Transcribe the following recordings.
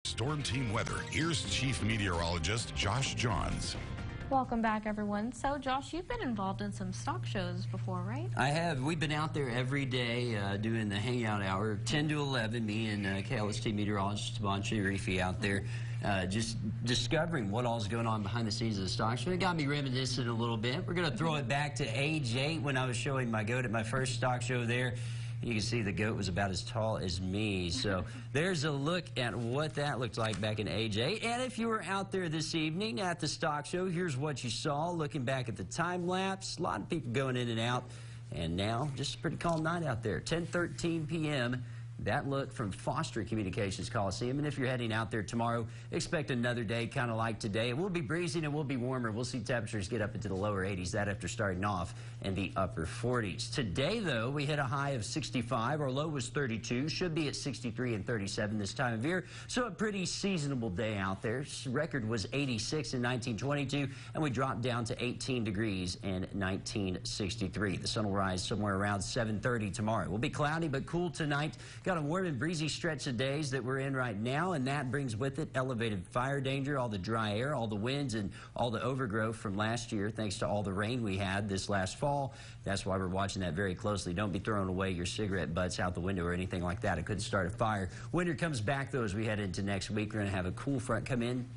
Storm Team Weather, here's Chief Meteorologist Josh Johns. Welcome back, everyone. So, Josh, you've been involved in some stock shows before, right? I have. We've been out there every day doing the hangout hour, 10 to 11, me and KLST meteorologist Bonchi Reefy out there just discovering what all's going on behind the scenes of the stock show. It got me reminiscent a little bit. We're going to throw it back to age 8 when I was showing my goat at my first stock show there. You can see the goat was about as tall as me. So there's a look at what that looked like back in age 8. And if you were out there this evening at the stock show, here's what you saw. Looking back at the time lapse, a lot of people going in and out. And now, just a pretty calm night out there. 10:13 p.m. That look from Foster Communications Coliseum. And if you're heading out there tomorrow, expect another day kind of like today. It will be breezy and it will be warmer. We'll see temperatures get up into the lower 80s, that after starting off in the upper 40s. Today, though, we hit a high of 65. Our low was 32. Should be at 63 and 37 this time of year. So a pretty seasonable day out there. Record was 86 in 1922, and we dropped down to 18 degrees in 1963. The sun will rise somewhere around 7:30 tomorrow. It will be cloudy but cool tonight. Got a warm and breezy stretch of days that we're in right now, and that brings with it elevated fire danger, all the dry air, all the winds, and all the overgrowth from last year, thanks to all the rain we had this last fall. That's why we're watching that very closely. Don't be throwing away your cigarette butts out the window or anything like that. It could start a fire. Winter comes back, though, as we head into next week. We're going to have a cool front come in,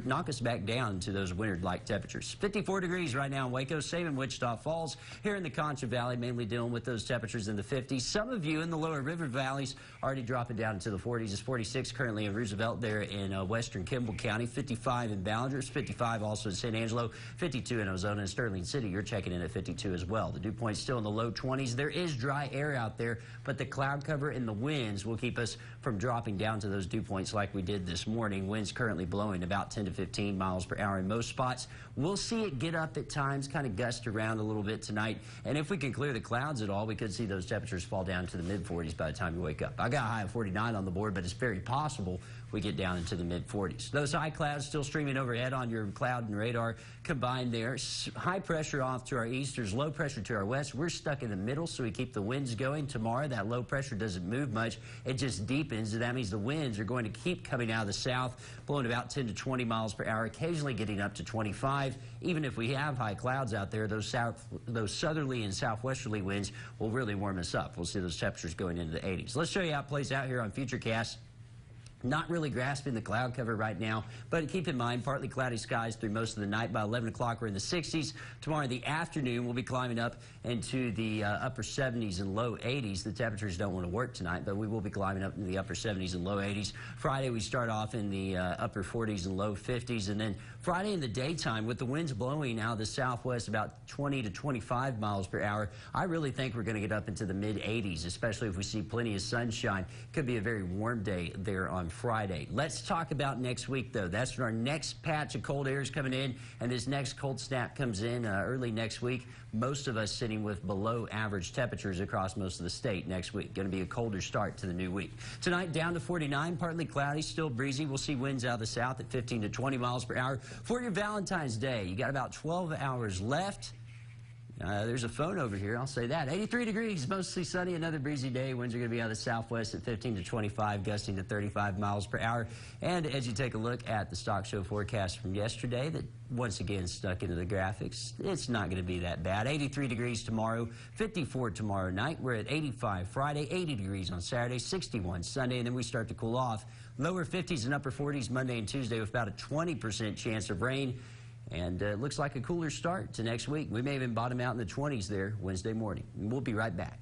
knock us back down to those winter-like temperatures. 54 degrees right now in Waco, same in Wichita Falls. Here in the Concho Valley, mainly dealing with those temperatures in the 50s. Some of you in the lower river valleys already dropping down into the 40s. It's 46 currently in Roosevelt there in western Kimball County, 55 in Ballinger, 55 also in San Angelo, 52 in Ozona and Sterling City. You're checking in at 52 as well. The dew point's still in the low 20s. There is dry air out there, but the cloud cover and the winds will keep us from dropping down to those dew points like we did this morning. Winds currently blowing about 10 to 15 miles per hour in most spots. We'll see it get up at times, kind of gust around a little bit tonight. And if we can clear the clouds at all, we could see those temperatures fall down to the mid-40s by the time you wake up. I got a high of 49 on the board, but it's very possible we get down into the mid-40s. Those high clouds still streaming overhead on your cloud and radar combined there. High pressure off to our east. There's low pressure to our west. We're stuck in the middle, so we keep the winds going. Tomorrow, that low pressure doesn't move much. It just deepens. That means the winds are going to keep coming out of the south, blowing about 10 to 20 miles per hour, occasionally getting up to 25. Even if we have high clouds out there, those southerly and southwesterly winds will really warm us up. We'll see those temperatures going into the 80s. Let's show you how it plays out here on Futurecast. Not really grasping the cloud cover right now, but keep in mind, partly cloudy skies through most of the night. By 11 o'clock, we're in the 60s. Tomorrow in the afternoon, we'll be climbing up into the upper 70s and low 80s. The temperatures don't want to work tonight, but we will be climbing up into the upper 70s and low 80s. Friday, we start off in the upper 40s and low 50s. And then Friday in the daytime, with the winds blowing out of the southwest about 20 to 25 miles per hour, I really think we're going to get up into the mid-80s, especially if we see plenty of sunshine. Could be a very warm day there on Friday. Let's talk about next week, though. That's when our next patch of cold air is coming in, and this next cold snap comes in early next week. Most of us sitting with below average temperatures across most of the state next week. Going to be a colder start to the new week. Tonight, down to 49, partly cloudy, still breezy. We'll see winds out of the south at 15 to 20 miles per hour. For your Valentine's Day, you got about 12 hours left. There's a phone over here, I'll say that. 83 degrees, mostly sunny, another breezy day. Winds are going to be out of the southwest at 15 to 25, gusting to 35 miles per hour. And as you take a look at the stock show forecast from yesterday, that once again stuck into the graphics, it's not going to be that bad. 83 degrees tomorrow, 54 tomorrow night. We're at 85 Friday, 80 degrees on Saturday, 61 Sunday, and then we start to cool off. Lower 50s and upper 40s Monday and Tuesday with about a 20% chance of rain. And it looks like a cooler start to next week. We may even bottom out in the 20s there Wednesday morning. We'll be right back.